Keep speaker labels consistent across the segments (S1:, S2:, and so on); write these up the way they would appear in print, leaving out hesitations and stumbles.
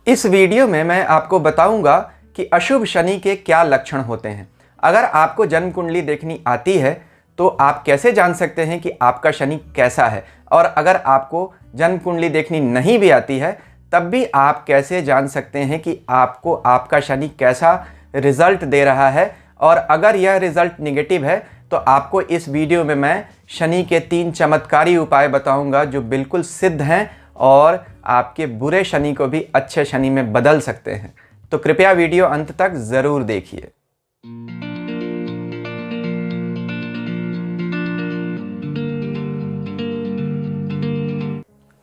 S1: इस वीडियो में मैं आपको बताऊंगा कि अशुभ शनि के क्या लक्षण होते हैं। अगर आपको जन्म कुंडली देखनी आती है तो आप कैसे जान सकते हैं कि आपका शनि कैसा है, और अगर आपको जन्म कुंडली देखनी नहीं भी आती है तब भी आप कैसे जान सकते हैं कि आपको आपका शनि कैसा रिजल्ट दे रहा है। और अगर यह रिजल्ट निगेटिव है तो आपको इस वीडियो में मैं शनि के 3 चमत्कारी उपाय बताऊंगा जो बिल्कुल सिद्ध हैं और आपके बुरे शनि को भी अच्छे शनि में बदल सकते हैं। तो कृपया वीडियो अंत तक ज़रूर देखिए।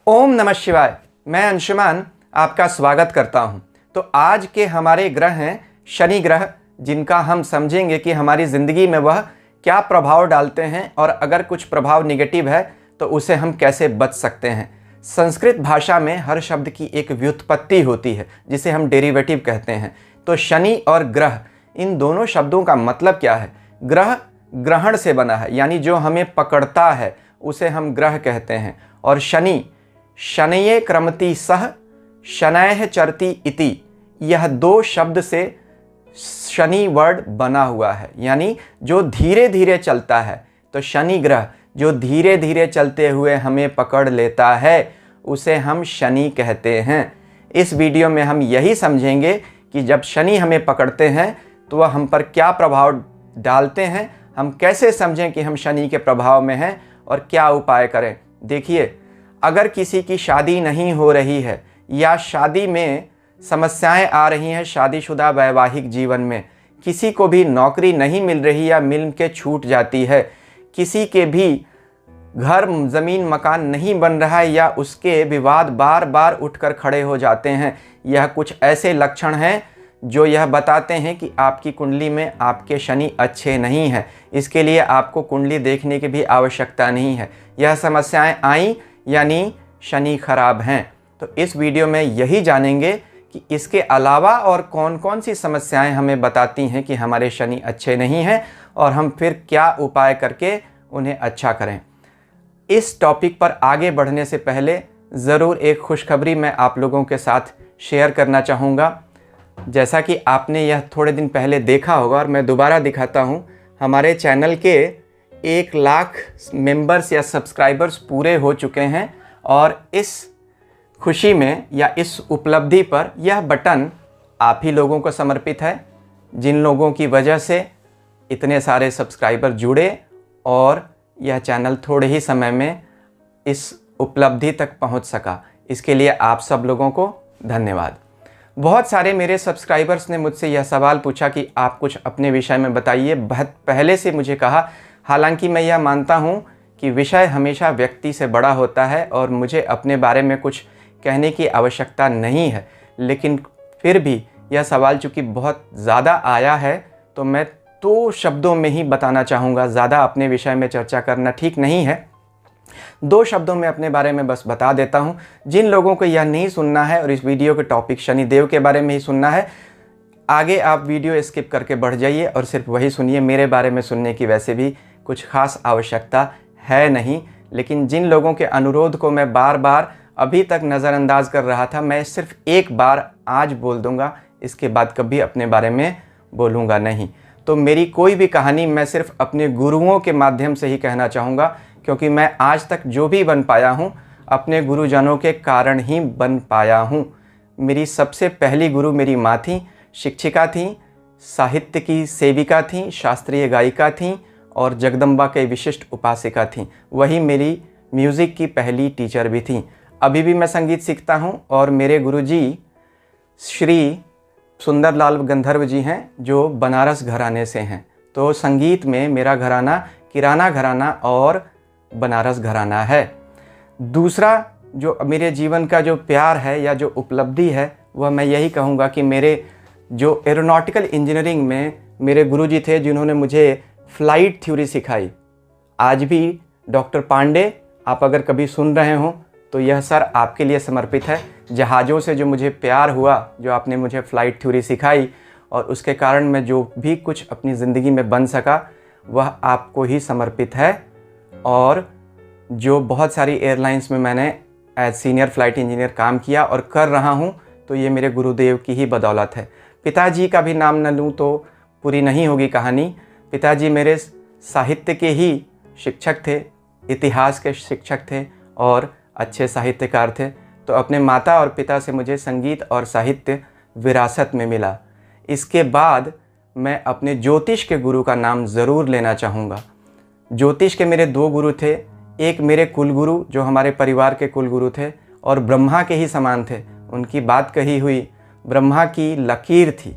S1: ओम नमः शिवाय। मैं अंशुमान आपका स्वागत करता हूं। तो आज के हमारे ग्रह हैं शनि ग्रह, जिनका हम समझेंगे कि हमारी ज़िंदगी में वह क्या प्रभाव डालते हैं और अगर कुछ प्रभाव निगेटिव है तो उसे हम कैसे बच सकते हैं। संस्कृत भाषा में हर शब्द की एक व्युत्पत्ति होती है जिसे हम डेरिवेटिव कहते हैं। तो शनि और ग्रह, इन दोनों शब्दों का मतलब क्या है? ग्रह ग्रहण से बना है, यानी जो हमें पकड़ता है उसे हम ग्रह कहते हैं। और शनि, शनये क्रमति सह शनैः चरति इति, यह 2 शब्द से शनि वर्ड बना हुआ है, यानी जो धीरे धीरे चलता है। तो शनि ग्रह जो धीरे धीरे चलते हुए हमें पकड़ लेता है उसे हम शनि कहते हैं। इस वीडियो में हम यही समझेंगे कि जब शनि हमें पकड़ते हैं तो वह हम पर क्या प्रभाव डालते हैं, हम कैसे समझें कि हम शनि के प्रभाव में हैं और क्या उपाय करें। देखिए, अगर किसी की शादी नहीं हो रही है या शादी में समस्याएं आ रही हैं, शादीशुदा वैवाहिक जीवन में किसी को भी नौकरी नहीं मिल रही या मिल के छूट जाती है, किसी के भी घर ज़मीन मकान नहीं बन रहा है या उसके विवाद बार बार उठकर खड़े हो जाते हैं, यह कुछ ऐसे लक्षण हैं जो यह बताते हैं कि आपकी कुंडली में आपके शनि अच्छे नहीं हैं। इसके लिए आपको कुंडली देखने की भी आवश्यकता नहीं है। यह समस्याएं आई यानी शनि खराब हैं। तो इस वीडियो में यही जानेंगे कि इसके अलावा और कौन कौन सी समस्याएं हमें बताती हैं कि हमारे शनि अच्छे नहीं हैं और हम फिर क्या उपाय करके उन्हें अच्छा करें। इस टॉपिक पर आगे बढ़ने से पहले ज़रूर एक खुशखबरी मैं आप लोगों के साथ शेयर करना चाहूँगा। जैसा कि आपने यह थोड़े दिन पहले देखा होगा और मैं दोबारा दिखाता हूँ, हमारे चैनल के 1 लाख मेंबर्स या सब्सक्राइबर्स पूरे हो चुके हैं। और इस खुशी में या इस उपलब्धि पर यह बटन आप ही लोगों को समर्पित है, जिन लोगों की वजह से इतने सारे सब्सक्राइबर जुड़े और यह चैनल थोड़े ही समय में इस उपलब्धि तक पहुंच सका। इसके लिए आप सब लोगों को धन्यवाद। बहुत सारे मेरे सब्सक्राइबर्स ने मुझसे यह सवाल पूछा कि आप कुछ अपने विषय में बताइए। बहुत पहले से मुझे कहा, हालांकि मैं यह मानता हूँ कि विषय हमेशा व्यक्ति से बड़ा होता है और मुझे अपने बारे में कुछ कहने की आवश्यकता नहीं है, लेकिन फिर भी यह सवाल चूँकि बहुत ज़्यादा आया है तो मैं 2 शब्दों में ही बताना चाहूँगा। ज़्यादा अपने विषय में चर्चा करना ठीक नहीं है। 2 शब्दों में अपने बारे में बस बता देता हूँ। जिन लोगों को यह नहीं सुनना है और इस वीडियो के टॉपिक शनिदेव के बारे में ही सुनना है, आगे आप वीडियो स्किप करके बढ़ जाइए और सिर्फ वही सुनिए। मेरे बारे में सुनने की वैसे भी कुछ खास आवश्यकता है नहीं। लेकिन जिन लोगों के अनुरोध को मैं बार बार अभी तक नज़रअंदाज कर रहा था, मैं सिर्फ एक बार आज बोल दूंगा, इसके बाद कभी अपने बारे में बोलूँगा नहीं। तो मेरी कोई भी कहानी मैं सिर्फ अपने गुरुओं के माध्यम से ही कहना चाहूँगा, क्योंकि मैं आज तक जो भी बन पाया हूँ अपने गुरुजनों के कारण ही बन पाया हूँ। मेरी सबसे पहली गुरु मेरी माँ थी, शिक्षिका थी, साहित्य की सेविका थी, शास्त्रीय गायिका थी और जगदम्बा के विशिष्ट उपासिका थी। वही मेरी म्यूज़िक की पहली टीचर भी थी। अभी भी मैं संगीत सीखता हूँ और मेरे गुरुजी श्री सुंदरलाल गंधर्व जी हैं जो बनारस घराने से हैं। तो संगीत में मेरा घराना किराना घराना और बनारस घराना है। दूसरा जो मेरे जीवन का जो प्यार है या जो उपलब्धि है वह मैं यही कहूँगा कि मेरे जो एरोनॉटिकल इंजीनियरिंग में मेरे गुरुजी थे जिन्होंने मुझे फ़्लाइट थ्योरी सिखाई। आज भी डॉक्टर पांडे, आप अगर कभी सुन रहे हो तो यह सर आपके लिए समर्पित है। जहाज़ों से जो मुझे प्यार हुआ, जो आपने मुझे फ़्लाइट थ्योरी सिखाई और उसके कारण मैं जो भी कुछ अपनी ज़िंदगी में बन सका वह आपको ही समर्पित है। और जो बहुत सारी एयरलाइंस में मैंने एज सीनियर फ़्लाइट इंजीनियर काम किया और कर रहा हूँ, तो ये मेरे गुरुदेव की ही बदौलत है। पिताजी का भी नाम न लूँ तो पूरी नहीं होगी कहानी। पिताजी मेरे साहित्य के ही शिक्षक थे, इतिहास के शिक्षक थे और अच्छे साहित्यकार थे। तो अपने माता और पिता से मुझे संगीत और साहित्य विरासत में मिला। इसके बाद मैं अपने ज्योतिष के गुरु का नाम ज़रूर लेना चाहूँगा। ज्योतिष के मेरे 2 गुरु थे, एक मेरे कुलगुरु जो हमारे परिवार के कुलगुरु थे और ब्रह्मा के ही समान थे। उनकी बात कही हुई ब्रह्मा की लकीर थी,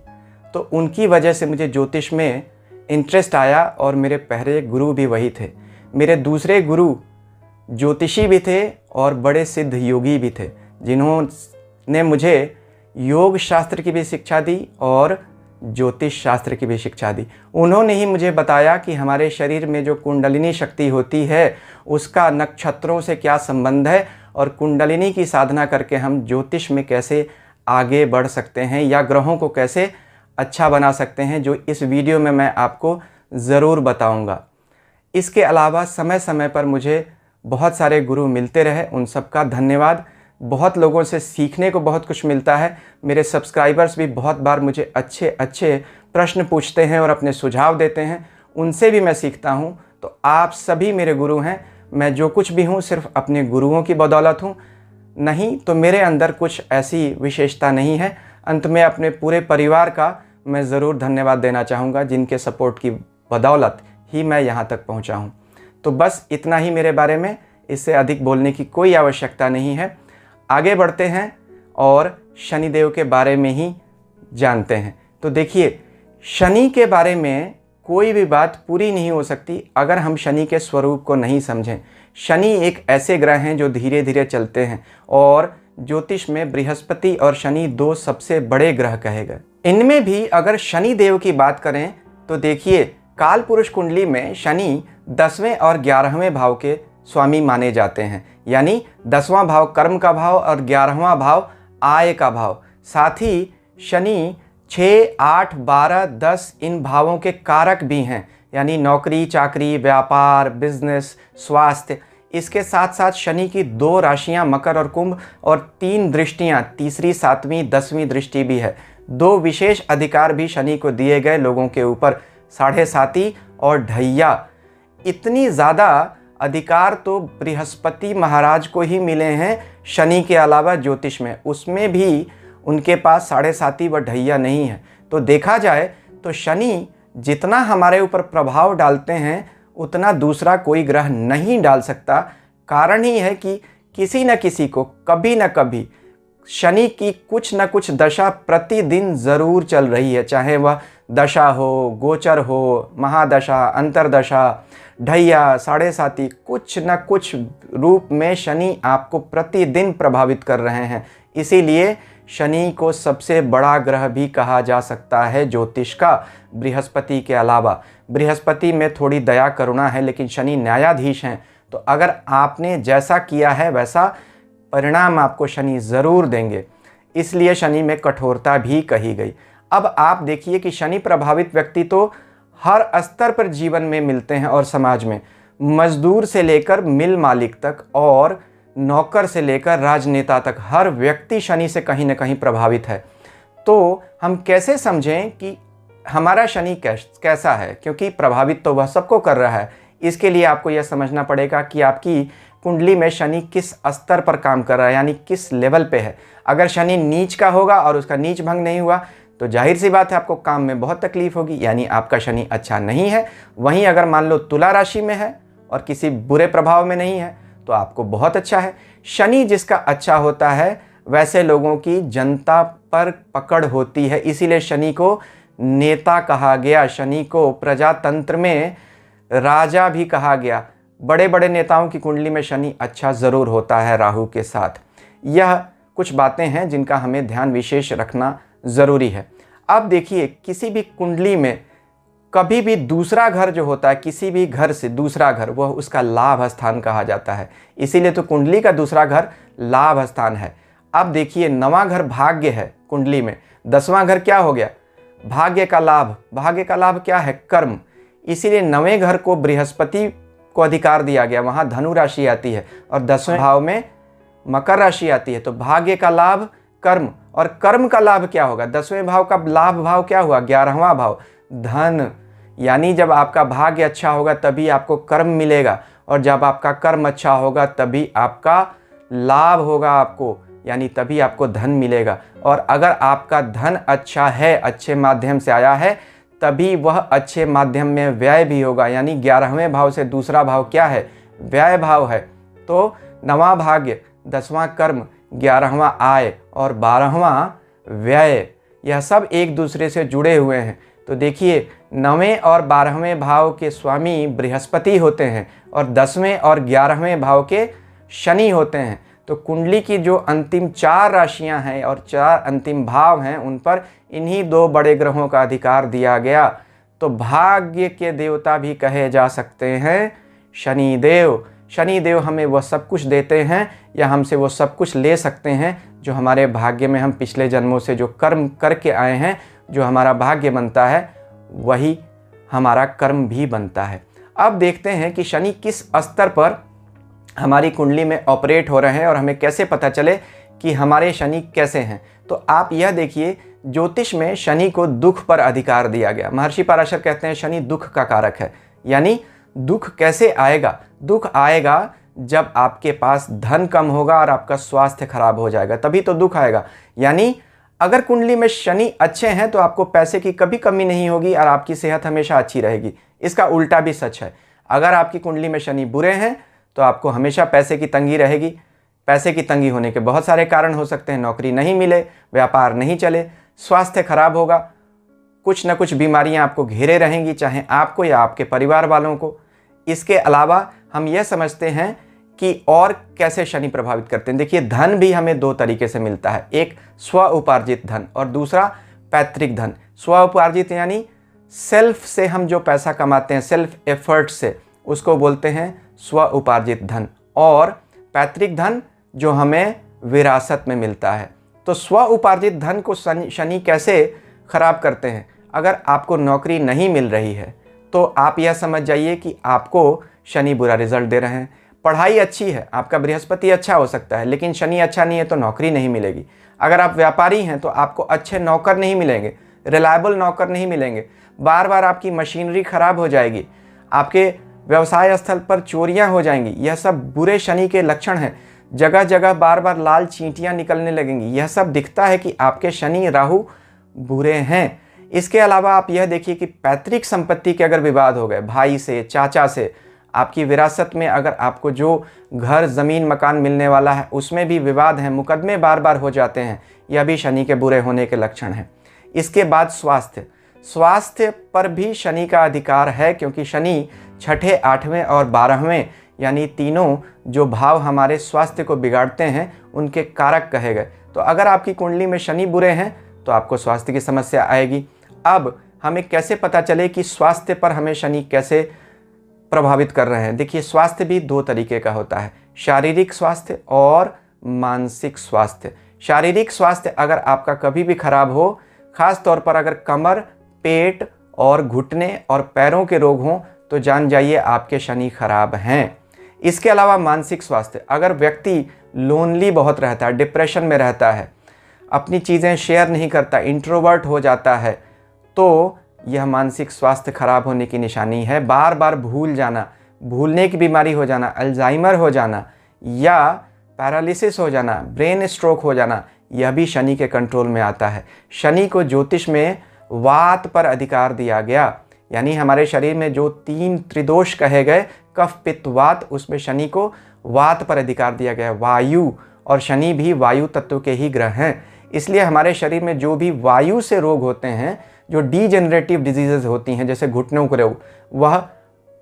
S1: तो उनकी वजह से मुझे ज्योतिष में इंटरेस्ट आया और मेरे पहले गुरु भी वही थे। मेरे दूसरे गुरु ज्योतिषी भी थे और बड़े सिद्ध योगी भी थे, जिन्होंने मुझे योग शास्त्र की भी शिक्षा दी और ज्योतिष शास्त्र की भी शिक्षा दी। उन्होंने ही मुझे बताया कि हमारे शरीर में जो कुंडलिनी शक्ति होती है उसका नक्षत्रों से क्या संबंध है और कुंडलिनी की साधना करके हम ज्योतिष में कैसे आगे बढ़ सकते हैं या ग्रहों को कैसे अच्छा बना सकते हैं, जो इस वीडियो में मैं आपको ज़रूर बताऊंगा। इसके अलावा समय समय पर मुझे बहुत सारे गुरु मिलते रहे, उन सब का धन्यवाद। बहुत लोगों से सीखने को बहुत कुछ मिलता है। मेरे सब्सक्राइबर्स भी बहुत बार मुझे अच्छे अच्छे प्रश्न पूछते हैं और अपने सुझाव देते हैं, उनसे भी मैं सीखता हूँ। तो आप सभी मेरे गुरु हैं। मैं जो कुछ भी हूँ सिर्फ अपने गुरुओं की बदौलत हूँ, नहीं तो मेरे अंदर कुछ ऐसी विशेषता नहीं है। अंत में अपने पूरे परिवार का मैं ज़रूर धन्यवाद देना चाहूँगा, जिनके सपोर्ट की बदौलत ही मैं यहाँ तक पहुँचा हूँ। तो बस इतना ही मेरे बारे में, इससे अधिक बोलने की कोई आवश्यकता नहीं है। आगे बढ़ते हैं और शनिदेव के बारे में ही जानते हैं। तो देखिए, शनि के बारे में कोई भी बात पूरी नहीं हो सकती अगर हम शनि के स्वरूप को नहीं समझें। शनि एक ऐसे ग्रह हैं जो धीरे धीरे चलते हैं और ज्योतिष में बृहस्पति और शनि 2 सबसे बड़े ग्रह कहे गए। इनमें भी अगर शनि देव की बात करें तो देखिए, काल पुरुष कुंडली में शनि 10वें और 11वें भाव के स्वामी माने जाते हैं, यानी 10वां भाव कर्म का भाव और 11वां भाव आय का भाव। साथ ही शनि 6, 8, 12, 10 इन भावों के कारक भी हैं, यानी नौकरी, चाकरी, व्यापार, बिजनेस, स्वास्थ्य। इसके साथ साथ शनि की 2 राशियां मकर और कुंभ और 3 दृष्टियां, तीसरी, 7वीं, 10वीं दृष्टि भी है। 2 विशेष अधिकार भी शनि को दिए गए लोगों के ऊपर, 7.5 और ढैया। इतनी ज़्यादा अधिकार तो बृहस्पति महाराज को ही मिले हैं शनि के अलावा ज्योतिष में, उसमें भी उनके पास 7.5 व ढैया नहीं है। तो देखा जाए तो शनि जितना हमारे ऊपर प्रभाव डालते हैं उतना दूसरा कोई ग्रह नहीं डाल सकता। कारण ही है कि किसी न किसी को कभी न कभी शनि की कुछ न कुछ दशा प्रतिदिन ज़रूर चल रही है, चाहे वह दशा हो, गोचर हो, महादशा, अंतरदशा, ढैया, 7.5, कुछ न कुछ रूप में शनि आपको प्रतिदिन प्रभावित कर रहे हैं। इसीलिए शनि को सबसे बड़ा ग्रह भी कहा जा सकता है ज्योतिष का, बृहस्पति के अलावा। बृहस्पति में थोड़ी दया करुणा है, लेकिन शनि न्यायाधीश हैं। तो अगर आपने जैसा किया है वैसा परिणाम आपको शनि ज़रूर देंगे, इसलिए शनि में कठोरता भी कही गई। अब आप देखिए कि शनि प्रभावित व्यक्ति तो हर स्तर पर जीवन में मिलते हैं और समाज में, मजदूर से लेकर मिल मालिक तक और नौकर से लेकर राजनेता तक, हर व्यक्ति शनि से कहीं ना कहीं प्रभावित है। तो हम कैसे समझें कि हमारा शनि कैसा है, क्योंकि प्रभावित तो वह सबको कर रहा है। इसके लिए आपको यह समझना पड़ेगा कि आपकी कुंडली में शनि किस स्तर पर काम कर रहा है, यानी किस लेवल पे है। अगर शनि नीच का होगा और उसका नीच भंग नहीं हुआ तो जाहिर सी बात है आपको काम में बहुत तकलीफ होगी, यानी आपका शनि अच्छा नहीं है। वहीं अगर मान लो तुला राशि में है और किसी बुरे प्रभाव में नहीं है तो आपको बहुत अच्छा है। शनि जिसका अच्छा होता है वैसे लोगों की जनता पर पकड़ होती है, इसीलिए शनि को नेता कहा गया, शनि को प्रजातंत्र में राजा भी कहा गया। बड़े बड़े नेताओं की कुंडली में शनि अच्छा ज़रूर होता है राहु के साथ। यह कुछ बातें हैं जिनका हमें ध्यान विशेष रखना ज़रूरी है। अब देखिए, किसी भी कुंडली में कभी भी दूसरा घर जो होता है, किसी भी घर से दूसरा घर, वह उसका लाभ स्थान कहा जाता है। इसीलिए तो कुंडली का दूसरा घर लाभ स्थान है। अब देखिए, 9वां घर भाग्य है कुंडली में, 10वां घर क्या हो गया, भाग्य का लाभ। भाग्य का लाभ क्या है, कर्म। इसीलिए 9वें घर को बृहस्पति को अधिकार दिया गया, वहाँ धनु राशि आती है और 10वें भाव में मकर राशि आती है। तो भाग्य का लाभ कर्म और कर्म का लाभ क्या होगा? 10वें भाव का लाभ भाव क्या हुआ? 11वां भाव धन। यानी जब आपका भाग्य अच्छा होगा तभी आपको कर्म मिलेगा, और जब आपका कर्म अच्छा होगा तभी आपका लाभ होगा आपको, यानी तभी आपको धन मिलेगा। और अगर आपका धन अच्छा है, अच्छे माध्यम से आया है, तभी वह अच्छे माध्यम में व्यय भी होगा। यानी 11वें भाव से दूसरा भाव क्या है? व्यय भाव है। तो 9वां भाग्य, 10वां कर्म, 11वां आय और 12वां व्यय, यह सब एक दूसरे से जुड़े हुए हैं। तो देखिए 9वें और 12वें भाव के स्वामी बृहस्पति होते हैं और 10वें और 11वें भाव के शनि होते हैं। तो कुंडली की जो अंतिम 4 राशियां हैं और 4 अंतिम भाव हैं, उन पर इन्हीं 2 बड़े ग्रहों का अधिकार दिया गया। तो भाग्य के देवता भी कहे जा सकते हैं शनिदेव। शनिदेव हमें वह सब कुछ देते हैं या हमसे वो सब कुछ ले सकते हैं जो हमारे भाग्य में हम पिछले जन्मों से जो कर्म करके आए हैं, जो हमारा भाग्य बनता है वही हमारा कर्म भी बनता है। अब देखते हैं कि शनि किस स्तर पर हमारी कुंडली में ऑपरेट हो रहे हैं और हमें कैसे पता चले कि हमारे शनि कैसे हैं। तो आप यह देखिए, ज्योतिष में शनि को दुख पर अधिकार दिया गया। महर्षि पराशर कहते हैं शनि दुख का कारक है। यानी दुख कैसे आएगा? दुख आएगा जब आपके पास धन कम होगा और आपका स्वास्थ्य खराब हो जाएगा, तभी तो दुख आएगा। यानी अगर कुंडली में शनि अच्छे हैं तो आपको पैसे की कभी कमी नहीं होगी और आपकी सेहत हमेशा अच्छी रहेगी। इसका उल्टा भी सच है। अगर आपकी कुंडली में शनि बुरे हैं तो आपको हमेशा पैसे की तंगी रहेगी। पैसे की तंगी होने के बहुत सारे कारण हो सकते हैं। नौकरी नहीं मिले, व्यापार नहीं चले, स्वास्थ्य खराब होगा, कुछ न कुछ बीमारियां आपको घेरे रहेंगी, चाहे आपको या आपके परिवार वालों को। इसके अलावा हम यह समझते हैं कि और कैसे शनि प्रभावित करते हैं। देखिए धन भी हमें 2 तरीके से मिलता है, एक स्व उपार्जित धन और दूसरा पैतृक धन। स्व उपार्जित यानी सेल्फ से हम जो पैसा कमाते हैं, सेल्फ एफर्ट से, उसको बोलते हैं स्व उपार्जित धन। और पैतृक धन जो हमें विरासत में मिलता है। तो स्व उपार्जित धन को शनि कैसे खराब करते हैं? अगर आपको नौकरी नहीं मिल रही है तो आप यह समझ जाइए कि आपको शनि बुरा रिजल्ट दे रहे हैं। पढ़ाई अच्छी है, आपका बृहस्पति अच्छा हो सकता है, लेकिन शनि अच्छा नहीं है तो नौकरी नहीं मिलेगी। अगर आप व्यापारी हैं तो आपको अच्छे नौकर नहीं मिलेंगे, रिलायबल नौकर नहीं मिलेंगे, बार बार आपकी मशीनरी खराब हो जाएगी, आपके व्यवसाय स्थल पर चोरियां हो जाएंगी। यह सब बुरे शनि के लक्षण हैं। जगह जगह बार बार लाल चींटियां निकलने लगेंगी। यह सब दिखता है कि आपके शनि राहु बुरे हैं। इसके अलावा आप यह देखिए कि पैतृक संपत्ति के अगर विवाद हो गए, भाई से, चाचा से, आपकी विरासत में अगर आपको जो घर, ज़मीन, मकान मिलने वाला है उसमें भी विवाद है, मुकदमे बार बार हो जाते हैं, यह भी शनि के बुरे होने के लक्षण हैं। इसके बाद स्वास्थ्य पर भी शनि का अधिकार है, क्योंकि शनि 6ठे, 8वें और 12वें यानी तीनों जो भाव हमारे स्वास्थ्य को बिगाड़ते हैं उनके कारक कहे गए। तो अगर आपकी कुंडली में शनि बुरे हैं तो आपको स्वास्थ्य की समस्या आएगी। अब हमें कैसे पता चले कि स्वास्थ्य पर हमें शनि कैसे प्रभावित कर रहे हैं? देखिए स्वास्थ्य भी 2 तरीके का होता है, शारीरिक स्वास्थ्य और मानसिक स्वास्थ्य। शारीरिक स्वास्थ्य अगर आपका कभी भी खराब हो, खास तौर पर अगर कमर, पेट और घुटने और पैरों के रोग हों, तो जान जाइए आपके शनि खराब हैं। इसके अलावा मानसिक स्वास्थ्य, अगर व्यक्ति लोनली बहुत रहता है, डिप्रेशन में रहता है, अपनी चीज़ें शेयर नहीं करता, इंट्रोवर्ट हो जाता है, तो यह मानसिक स्वास्थ्य खराब होने की निशानी है। बार बार भूल जाना, भूलने की बीमारी हो जाना, अल्जाइमर हो जाना या पैरालिसिस हो जाना, ब्रेन स्ट्रोक हो जाना, यह भी शनि के कंट्रोल में आता है। शनि को ज्योतिष में वात पर अधिकार दिया गया, यानी हमारे शरीर में जो 3 त्रिदोष कहे गए, कफ, पित्त, वात, उसमें शनि को वात पर अधिकार दिया गया। वायु, और शनि भी वायु तत्व के ही ग्रह हैं, इसलिए हमारे शरीर में जो भी वायु से रोग होते हैं, जो डीजेनरेटिव डिजीजेज होती हैं, जैसे घुटनों के रोग, वह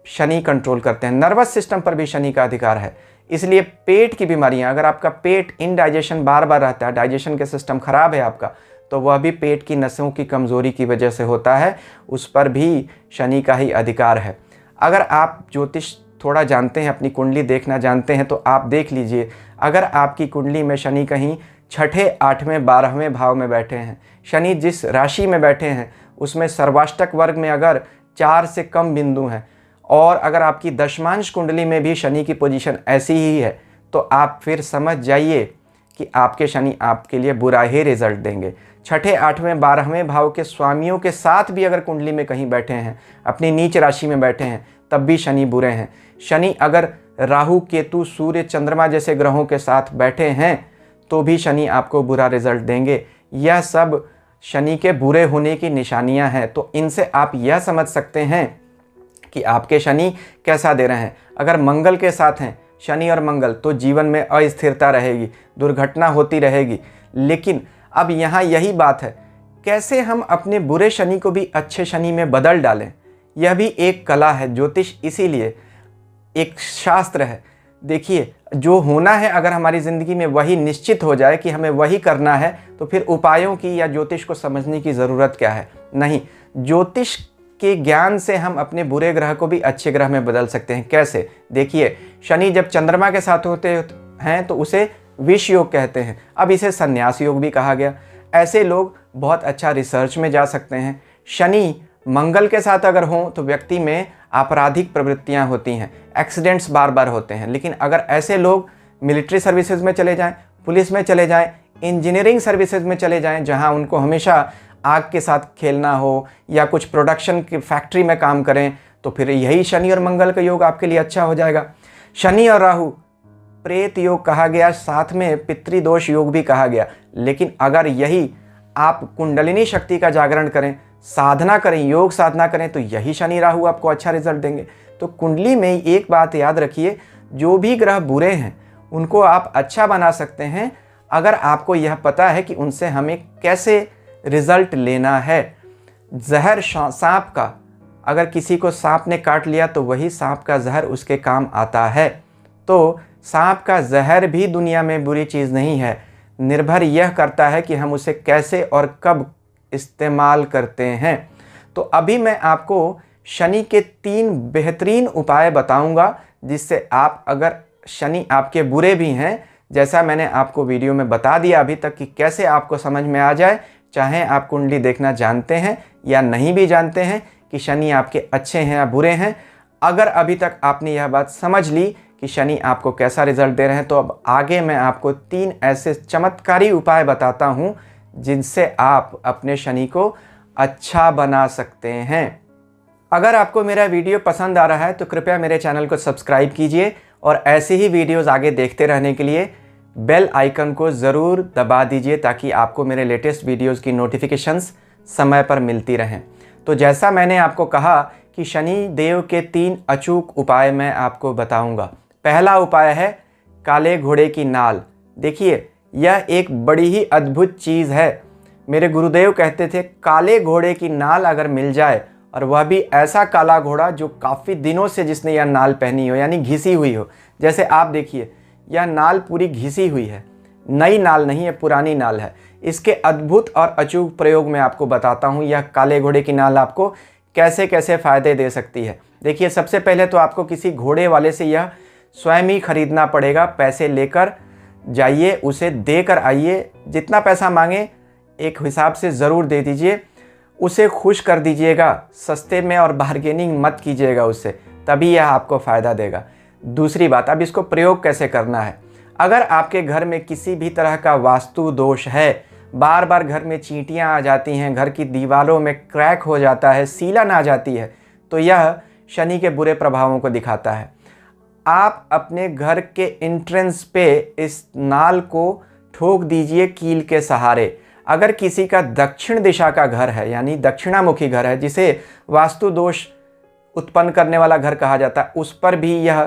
S1: शनि कंट्रोल करते हैं। नर्वस सिस्टम पर भी शनि का अधिकार है। इसलिए पेट की बीमारियां, अगर आपका पेट इनडाइजेशन बार बार रहता है, डाइजेशन के सिस्टम खराब है आपका, तो वह भी पेट की नसों की कमज़ोरी की वजह से होता है, उस पर भी शनि का ही अधिकार है। अगर आप ज्योतिष थोड़ा जानते हैं, अपनी कुंडली देखना जानते हैं, तो आप देख लीजिए, अगर आपकी कुंडली में शनि कहीं 6ठे, 8वें, 12वें भाव में बैठे हैं, शनि जिस राशि में बैठे हैं उसमें सर्वाष्टक वर्ग में अगर 4 से कम बिंदु हैं, और अगर आपकी दशमांश कुंडली में भी शनि की पोजीशन ऐसी ही है, तो आप फिर समझ जाइए कि आपके शनि आपके लिए बुरा ही रिजल्ट देंगे। छठे, 8वें, 12वें भाव के स्वामियों के साथ भी अगर कुंडली में कहीं बैठे हैं, अपनी नीच राशि में बैठे हैं, तब भी शनि बुरे हैं। शनि अगर राहु, केतु, सूर्य, चंद्रमा जैसे ग्रहों के साथ बैठे हैं तो भी शनि आपको बुरा रिजल्ट देंगे। यह सब शनि के बुरे होने की निशानियां हैं। तो इनसे आप यह समझ सकते हैं कि आपके शनि कैसा दे रहे हैं। अगर मंगल के साथ हैं शनि और मंगल, तो जीवन में अस्थिरता रहेगी, दुर्घटना होती रहेगी। लेकिन अब यहाँ यही बात है, कैसे हम अपने बुरे शनि को भी अच्छे शनि में बदल डालें। यह भी एक कला है, ज्योतिष इसीलिए एक शास्त्र है। देखिए, जो होना है अगर हमारी ज़िंदगी में वही निश्चित हो जाए कि हमें वही करना है, तो फिर उपायों की या ज्योतिष को समझने की ज़रूरत क्या है। नहीं, ज्योतिष के ज्ञान से हम अपने बुरे ग्रह को भी अच्छे ग्रह में बदल सकते हैं। कैसे? देखिए, शनि जब चंद्रमा के साथ होते हैं तो उसे विष योग कहते हैं। अब इसे संन्यास योग भी कहा गया। ऐसे लोग बहुत अच्छा रिसर्च में जा सकते हैं। शनि मंगल के साथ अगर हों तो व्यक्ति में आपराधिक प्रवृत्तियां होती हैं, एक्सीडेंट्स बार बार होते हैं। लेकिन अगर ऐसे लोग मिलिट्री सर्विसेज में चले जाएं, पुलिस में चले जाएं, इंजीनियरिंग सर्विसेज में चले जाएं, जहां उनको हमेशा आग के साथ खेलना हो, या कुछ प्रोडक्शन की फैक्ट्री में काम करें, तो फिर यही शनि और मंगल का योग आपके लिए अच्छा हो जाएगा। शनि और राहु प्रेत योग कहा गया, साथ में पितृदोष योग भी कहा गया। लेकिन अगर यही आप कुंडलिनी शक्ति का जागरण करें, साधना करें, योग साधना करें, तो यही शनि राहु आपको अच्छा रिजल्ट देंगे। तो कुंडली में एक बात याद रखिए, जो भी ग्रह बुरे हैं उनको आप अच्छा बना सकते हैं अगर आपको यह पता है कि उनसे हमें कैसे रिजल्ट लेना है। जहर सांप का, अगर किसी को सांप ने काट लिया तो वही सांप का जहर उसके काम आता है। तो सांप का जहर भी दुनिया में बुरी चीज़ नहीं है, निर्भर यह करता है कि हम उसे कैसे और कब इस्तेमाल करते हैं। तो अभी मैं आपको शनि के 3 बेहतरीन उपाय बताऊंगा, जिससे आप, अगर शनि आपके बुरे भी हैं, जैसा मैंने आपको वीडियो में बता दिया अभी तक कि कैसे आपको समझ में आ जाए, चाहे आप कुंडली देखना जानते हैं या नहीं भी जानते हैं कि शनि आपके अच्छे हैं या बुरे हैं। अगर अभी तक आपने यह बात समझ ली कि शनि आपको कैसा रिजल्ट दे रहे हैं, तो अब आगे मैं आपको 3 ऐसे चमत्कारी उपाय बताता हूं जिनसे आप अपने शनि को अच्छा बना सकते हैं। अगर आपको मेरा वीडियो पसंद आ रहा है तो कृपया मेरे चैनल को सब्सक्राइब कीजिए, और ऐसे ही वीडियोस आगे देखते रहने के लिए बेल आइकन को ज़रूर दबा दीजिए, ताकि आपको मेरे लेटेस्ट वीडियोस की नोटिफिकेशंस समय पर मिलती रहें। तो जैसा मैंने आपको कहा कि शनि देव के 3 अचूक उपाय मैं आपको बताऊंगा। पहला उपाय है काले घोड़े की नाल। देखिए, यह एक बड़ी ही अद्भुत चीज़ है। मेरे गुरुदेव कहते थे, काले घोड़े की नाल अगर मिल जाए, और वह भी ऐसा काला घोड़ा जो काफ़ी दिनों से जिसने यह नाल पहनी हो, यानी घिसी हुई हो। जैसे आप देखिए, यह नाल पूरी घिसी हुई है, नई नाल नहीं है, पुरानी नाल है। इसके अद्भुत और अचूक प्रयोग मैं आपको बताता हूँ। यह काले घोड़े की नाल आपको कैसे कैसे फ़ायदे दे सकती है। देखिए, सबसे पहले तो आपको किसी घोड़े वाले से यह स्वयं ही खरीदना पड़ेगा। पैसे लेकर जाइए, उसे देकर आइए, जितना पैसा मांगे एक हिसाब से ज़रूर दे दीजिए, उसे खुश कर दीजिएगा सस्ते में, और बार्गेनिंग मत कीजिएगा उससे, तभी यह आपको फ़ायदा देगा। दूसरी बात, अब इसको प्रयोग कैसे करना है। अगर आपके घर में किसी भी तरह का वास्तु दोष है, बार बार घर में चींटियां आ जाती हैं, घर की दीवारों में क्रैक हो जाता है, सीलन आ जाती है, तो यह शनि के बुरे प्रभावों को दिखाता है। आप अपने घर के एंट्रेंस पे इस नाल को ठोक दीजिए कील के सहारे। अगर किसी का दक्षिण दिशा का घर है, यानी दक्षिणामुखी घर है, जिसे वास्तु दोष उत्पन्न करने वाला घर कहा जाता है, उस पर भी यह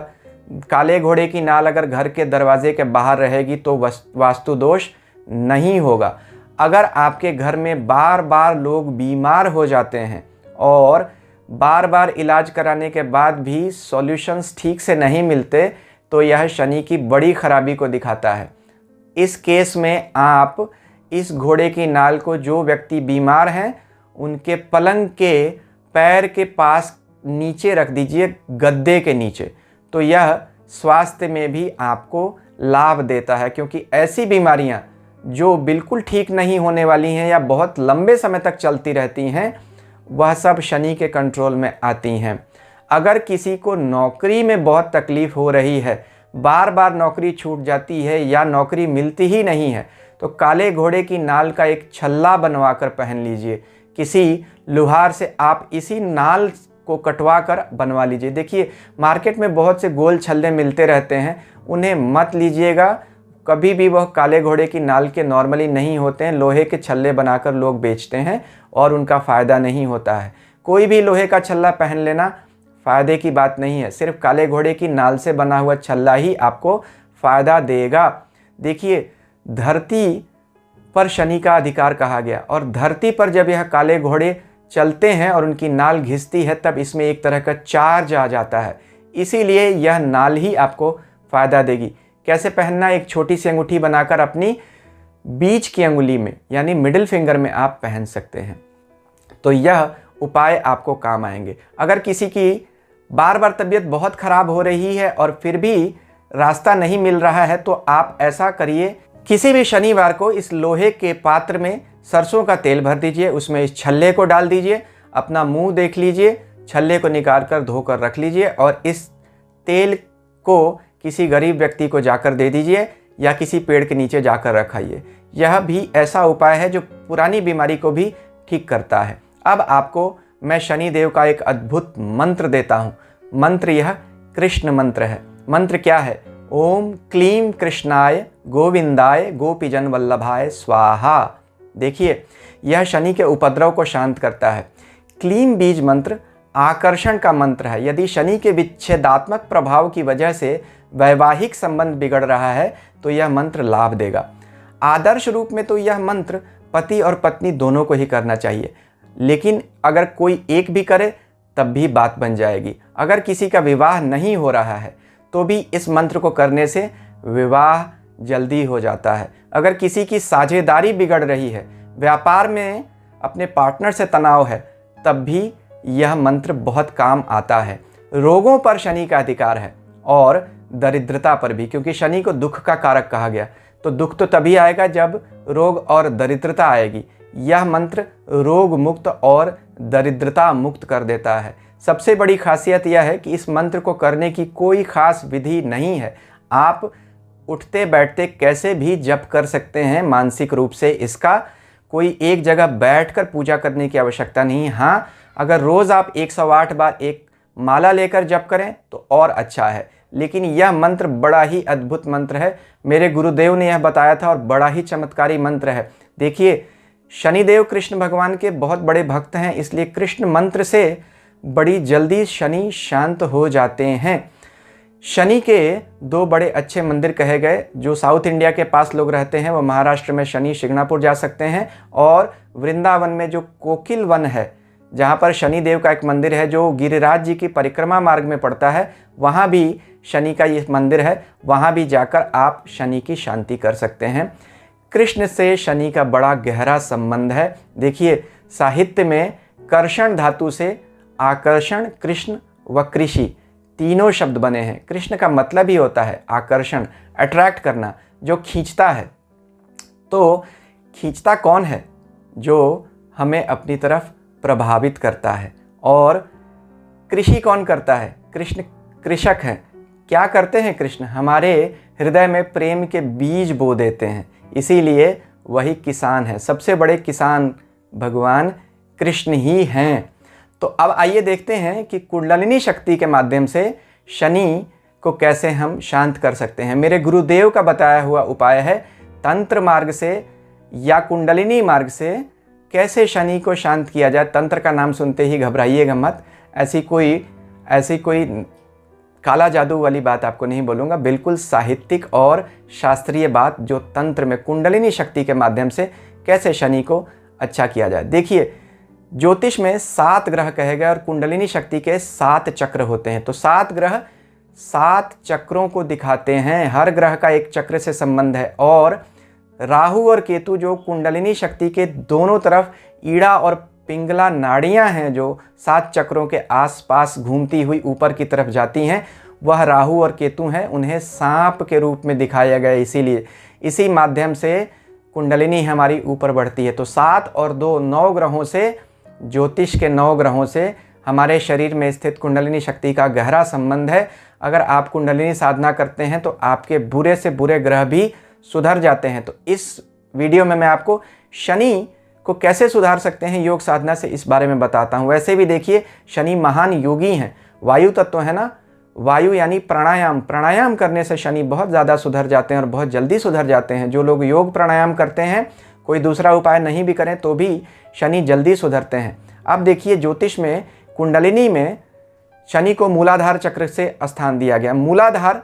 S1: काले घोड़े की नाल अगर घर के दरवाजे के बाहर रहेगी तो वास्तु दोष नहीं होगा। अगर आपके घर में बार बार लोग बीमार हो जाते हैं और बार बार इलाज कराने के बाद भी सॉल्यूशंस ठीक से नहीं मिलते, तो यह शनि की बड़ी खराबी को दिखाता है। इस केस में आप इस घोड़े की नाल को, जो व्यक्ति बीमार हैं उनके पलंग के पैर के पास नीचे रख दीजिए, गद्दे के नीचे। तो यह स्वास्थ्य में भी आपको लाभ देता है, क्योंकि ऐसी बीमारियां जो बिल्कुल ठीक नहीं होने वाली हैं या बहुत लंबे समय तक चलती रहती हैं, वह सब शनि के कंट्रोल में आती हैं। अगर किसी को नौकरी में बहुत तकलीफ हो रही है, बार बार नौकरी छूट जाती है या नौकरी मिलती ही नहीं है, तो काले घोड़े की नाल का एक छल्ला बनवा कर पहन लीजिए। किसी लुहार से आप इसी नाल को कटवा कर बनवा लीजिए। देखिए मार्केट में बहुत से गोल छल्ले मिलते रहते हैं, उन्हें मत लीजिएगा। कभी भी वह काले घोड़े की नाल के नॉर्मली नहीं होते हैं, लोहे के छल्ले बनाकर लोग बेचते हैं और उनका फ़ायदा नहीं होता है। कोई भी लोहे का छल्ला पहन लेना फ़ायदे की बात नहीं है, सिर्फ काले घोड़े की नाल से बना हुआ छल्ला ही आपको फ़ायदा देगा। देखिए धरती पर शनि का अधिकार कहा गया, और धरती पर जब यह काले घोड़े चलते हैं और उनकी नाल घिसती है तब इसमें एक तरह का चार्ज आ जाता है, इसीलिए यह नाल ही आपको फ़ायदा देगी। कैसे पहनना, एक छोटी सी अंगूठी बनाकर अपनी बीच की अंगुली में यानी मिडिल फिंगर में आप पहन सकते हैं, तो यह उपाय आपको काम आएंगे। अगर किसी की बार बार तबीयत बहुत ख़राब हो रही है और फिर भी रास्ता नहीं मिल रहा है, तो आप ऐसा करिए, किसी भी शनिवार को इस लोहे के पात्र में सरसों का तेल भर दीजिए, उसमें इस छल्ले को डाल दीजिए, अपना मुंह देख लीजिए, छल्ले को निकाल कर धोकर रख लीजिए और इस तेल को किसी गरीब व्यक्ति को जाकर दे दीजिए या किसी पेड़ के नीचे जाकर रखाइए। यह भी ऐसा उपाय है जो पुरानी बीमारी को भी ठीक करता है। अब आपको मैं शनि देव का एक अद्भुत मंत्र देता हूँ। मंत्र यह कृष्ण मंत्र है। मंत्र क्या है? ओम क्लीम कृष्णाय गोविंदाय गोपीजन वल्लभाय स्वाहा। देखिए यह शनि के उपद्रव को शांत करता है। क्लीम बीज मंत्र आकर्षण का मंत्र है। यदि शनि के विच्छेदात्मक प्रभाव की वजह से वैवाहिक संबंध बिगड़ रहा है तो यह मंत्र लाभ देगा। आदर्श रूप में तो यह मंत्र पति और पत्नी दोनों को ही करना चाहिए, लेकिन अगर कोई एक भी करे तब भी बात बन जाएगी। अगर किसी का विवाह नहीं हो रहा है तो भी इस मंत्र को करने से विवाह जल्दी हो जाता है। अगर किसी की साझेदारी बिगड़ रही है, व्यापार में अपने पार्टनर से तनाव है, तब भी यह मंत्र बहुत काम आता है। रोगों पर शनि का अधिकार है और दरिद्रता पर भी, क्योंकि शनि को दुख का कारक कहा गया, तो दुख तो तभी आएगा जब रोग और दरिद्रता आएगी। यह मंत्र रोग मुक्त और दरिद्रता मुक्त कर देता है। सबसे बड़ी खासियत यह है कि इस मंत्र को करने की कोई खास विधि नहीं है। आप उठते बैठते कैसे भी जप कर सकते हैं मानसिक रूप से। इसका कोई एक जगह बैठकर पूजा करने की आवश्यकता नहीं। हाँ, अगर रोज़ आप 108 बार एक माला लेकर जप करें तो और अच्छा है, लेकिन यह मंत्र बड़ा ही अद्भुत मंत्र है। मेरे गुरुदेव ने यह बताया था और बड़ा ही चमत्कारी मंत्र है। देखिए शनिदेव कृष्ण भगवान के बहुत बड़े भक्त हैं, इसलिए कृष्ण मंत्र से बड़ी जल्दी शनि शांत हो जाते हैं। शनि के दो बड़े अच्छे मंदिर कहे गए। जो साउथ इंडिया के पास लोग रहते हैं वो महाराष्ट्र में शनि शिंगणापुर जा सकते हैं, और वृंदावन में जो कोकिल वन है जहाँ पर शनि देव का एक मंदिर है जो गिरिराज जी की परिक्रमा मार्ग में पड़ता है, वहाँ भी शनि का ये मंदिर है। वहाँ भी जाकर आप शनि की शांति कर सकते हैं। कृष्ण से शनि का बड़ा गहरा संबंध है। देखिए साहित्य में कर्षण धातु से आकर्षण, कृष्ण व कृषि तीनों शब्द बने हैं। कृष्ण का मतलब ही होता है आकर्षण, अट्रैक्ट करना, जो खींचता है। तो खींचता कौन है? जो हमें अपनी तरफ प्रभावित करता है। और कृषि कौन करता है? कृष्ण कृषक हैं। क्या करते हैं कृष्ण? हमारे हृदय में प्रेम के बीज बो देते हैं, इसीलिए वही किसान है। सबसे बड़े किसान भगवान कृष्ण ही हैं। तो अब आइए देखते हैं कि कुंडलिनी शक्ति के माध्यम से शनि को कैसे हम शांत कर सकते हैं। मेरे गुरुदेव का बताया हुआ उपाय है तंत्र मार्ग से या कुंडलिनी मार्ग से कैसे शनि को शांत किया जाए। तंत्र का नाम सुनते ही घबराइएगा मत, ऐसी कोई काला जादू वाली बात आपको नहीं बोलूँगा। बिल्कुल साहित्यिक और शास्त्रीय बात, जो तंत्र में कुंडलिनी शक्ति के माध्यम से कैसे शनि को अच्छा किया जाए। देखिए ज्योतिष में 7 ग्रह कहे गए और कुंडलिनी शक्ति के 7 चक्र होते हैं। तो 7 ग्रह 7 चक्रों को दिखाते हैं। हर ग्रह का एक चक्र से संबंध है, और राहु और केतु जो कुंडलिनी शक्ति के दोनों तरफ ईड़ा और पिंगला नाड़ियां हैं जो 7 चक्रों के आसपास घूमती हुई ऊपर की तरफ जाती हैं, वह राहु और केतु हैं। उन्हें सांप के रूप में दिखाया गया, इसीलिए इसी माध्यम से कुंडलिनी हमारी ऊपर बढ़ती है। तो 7 और 2 9 ग्रहों से, ज्योतिष के 9 ग्रहों से हमारे शरीर में स्थित कुंडलिनी शक्ति का गहरा संबंध है। अगर आप कुंडलिनी साधना करते हैं तो आपके बुरे से बुरे ग्रह भी सुधर जाते हैं। तो इस वीडियो में मैं आपको शनि को कैसे सुधार सकते हैं योग साधना से, इस बारे में बताता हूँ। वैसे भी देखिए, शनि महान योगी हैं, वायु तत्व है ना, वायु यानी प्राणायाम करने से शनि बहुत ज़्यादा सुधर जाते हैं और बहुत जल्दी सुधर जाते हैं। जो लोग योग प्राणायाम करते हैं, कोई दूसरा उपाय नहीं भी करें तो भी शनि जल्दी सुधरते हैं। अब देखिए, ज्योतिष में कुंडलिनी में शनि को मूलाधार चक्र से स्थान दिया गया। मूलाधार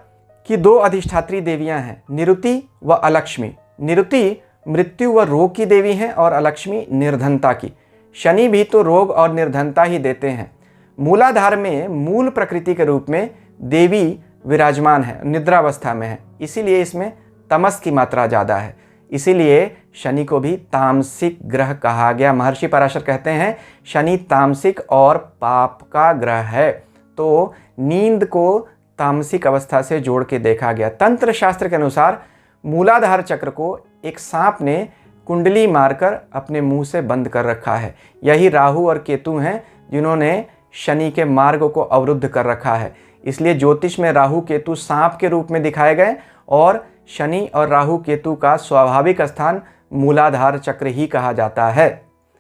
S1: की 2 अधिष्ठात्री देवियां हैं, निरुति व अलक्ष्मी। निरुति मृत्यु व रोग की देवी हैं और अलक्ष्मी निर्धनता की। शनि भी तो रोग और निर्धनता ही देते हैं। मूलाधार में मूल प्रकृति के रूप में देवी विराजमान है, निद्रावस्था में है, इसीलिए इसमें तमस की मात्रा ज़्यादा है। इसीलिए शनि को भी तामसिक ग्रह कहा गया। महर्षि पराशर कहते हैं शनि तामसिक और पाप का ग्रह है। तो नींद को तामसिक अवस्था से जोड़ के देखा गया। तंत्र शास्त्र के अनुसार मूलाधार चक्र को एक सांप ने कुंडली मारकर अपने मुंह से बंद कर रखा है। यही राहु और केतु हैं जिन्होंने शनि के मार्ग को अवरुद्ध कर रखा है। इसलिए ज्योतिष में राहु केतु सांप के रूप में दिखाए गए और शनि और राहु केतु का स्वाभाविक स्थान मूलाधार चक्र ही कहा जाता है।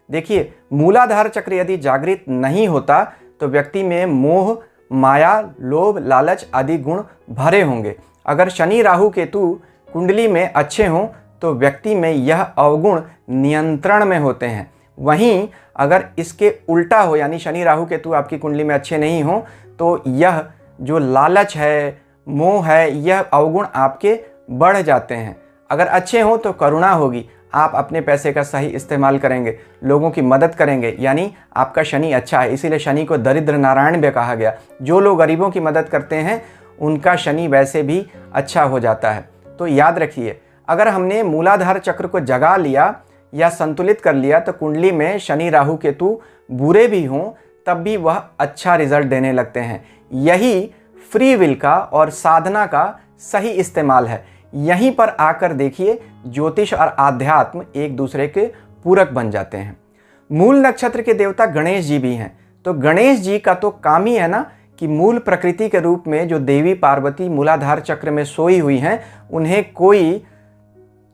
S1: देखिए, मूलाधार चक्र यदि जागृत नहीं होता तो व्यक्ति में मोह, माया, लोभ, लालच आदि गुण भरे होंगे। अगर शनि राहु केतु कुंडली में अच्छे हों तो व्यक्ति में यह अवगुण नियंत्रण में होते हैं। वहीं अगर इसके उल्टा हो, यानी शनि राहु केतु आपकी कुंडली में अच्छे नहीं हो, तो यह जो लालच है, मोह है, यह अवगुण आपके बढ़ जाते हैं। अगर अच्छे हों तो करुणा होगी, आप अपने पैसे का सही इस्तेमाल करेंगे, लोगों की मदद करेंगे, यानी आपका शनि अच्छा है। इसीलिए शनि को दरिद्र नारायण भी कहा गया। जो लोग गरीबों की मदद करते हैं उनका शनि वैसे भी अच्छा हो जाता है। तो याद रखिए, अगर हमने मूलाधार चक्र को जगा लिया या संतुलित कर लिया तो कुंडली में शनि राहु केतु बुरे भी हों तब भी वह अच्छा रिजल्ट देने लगते हैं। यही फ्री विल का और साधना का सही इस्तेमाल है। यहीं पर आकर देखिए, ज्योतिष और आध्यात्म एक दूसरे के पूरक बन जाते हैं। मूल नक्षत्र के देवता गणेश जी भी हैं। तो गणेश जी का तो काम ही है ना कि मूल प्रकृति के रूप में जो देवी पार्वती मूलाधार चक्र में सोई हुई हैं, उन्हें कोई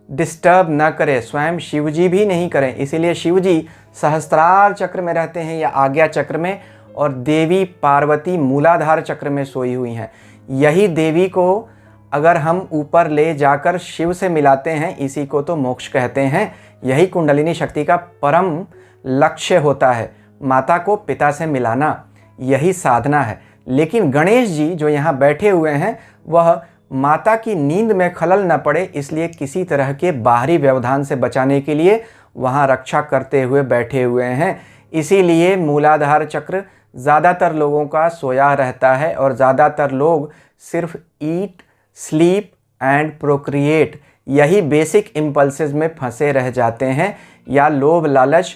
S1: डिस्टर्ब न करे, स्वयं शिवजी भी नहीं करें। इसीलिए शिवजी सहस्त्रार चक्र में रहते हैं या आज्ञा चक्र में, और देवी पार्वती मूलाधार चक्र में सोई हुई हैं। यही देवी को अगर हम ऊपर ले जाकर शिव से मिलाते हैं, इसी को तो मोक्ष कहते हैं। यही कुंडलिनी शक्ति का परम लक्ष्य होता है, माता को पिता से मिलाना, यही साधना है। लेकिन गणेश जी जो यहाँ बैठे हुए हैं, वह माता की नींद में खलल न पड़े इसलिए किसी तरह के बाहरी व्यवधान से बचाने के लिए वहाँ रक्षा करते हुए बैठे हुए हैं। इसीलिए मूलाधार चक्र ज़्यादातर लोगों का सोया रहता है और ज़्यादातर लोग सिर्फ ईट, स्लीप एंड प्रोक्रिएट, यही बेसिक इम्पल्सेस में फंसे रह जाते हैं, या लोभ लालच,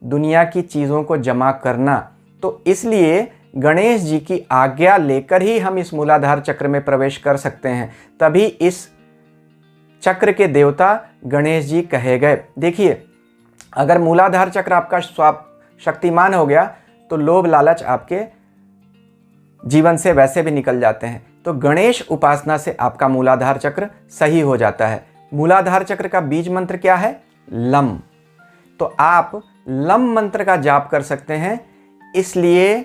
S1: दुनिया की चीज़ों को जमा करना। तो इसलिए गणेश जी की आज्ञा लेकर ही हम इस मूलाधार चक्र में प्रवेश कर सकते हैं, तभी इस चक्र के देवता गणेश जी कहे गए। देखिए, अगर मूलाधार चक्र आपका शक्तिमान हो गया तो लोभ लालच आपके जीवन से वैसे भी निकल जाते हैं। तो गणेश उपासना से आपका मूलाधार चक्र सही हो जाता है। मूलाधार चक्र का बीज मंत्र क्या है? लम। तो आप लम मंत्र का जाप कर सकते हैं। इसलिए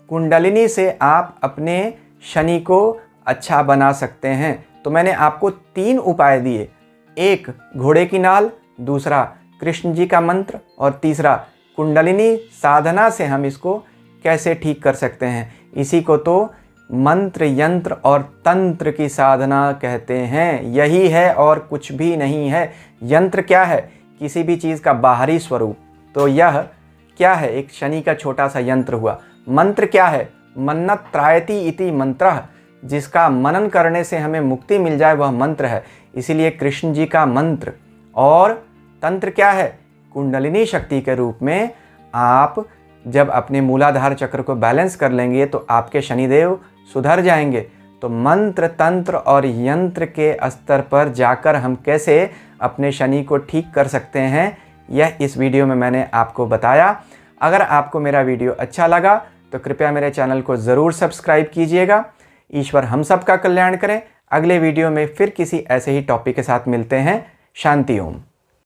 S1: कुंडलिनी से आप अपने शनि को अच्छा बना सकते हैं। तो मैंने आपको 3 उपाय दिए, एक घोड़े की नाल, दूसरा कृष्ण जी का मंत्र और तीसरा कुंडलिनी साधना से हम इसको कैसे ठीक कर सकते हैं। इसी को तो मंत्र, यंत्र और तंत्र की साधना कहते हैं। यही है और कुछ भी नहीं है। यंत्र क्या है? किसी भी चीज़ का बाहरी स्वरूप। तो यह क्या है? एक शनि का छोटा सा यंत्र हुआ। मंत्र क्या है? मन्नत त्रायति इति मंत्रः, जिसका मनन करने से हमें मुक्ति मिल जाए वह मंत्र है। इसीलिए कृष्ण जी का मंत्र। और तंत्र क्या है? कुंडलिनी शक्ति के रूप में आप जब अपने मूलाधार चक्र को बैलेंस कर लेंगे तो आपके शनिदेव सुधर जाएंगे। तो मंत्र, तंत्र और यंत्र के स्तर पर जाकर हम कैसे अपने शनि को ठीक कर सकते हैं, यह इस वीडियो में मैंने आपको बताया। अगर आपको मेरा वीडियो अच्छा लगा तो कृपया मेरे चैनल को ज़रूर सब्सक्राइब कीजिएगा। ईश्वर हम सब का कल्याण करें। अगले वीडियो में फिर किसी ऐसे ही टॉपिक के साथ मिलते हैं। शांति ओम।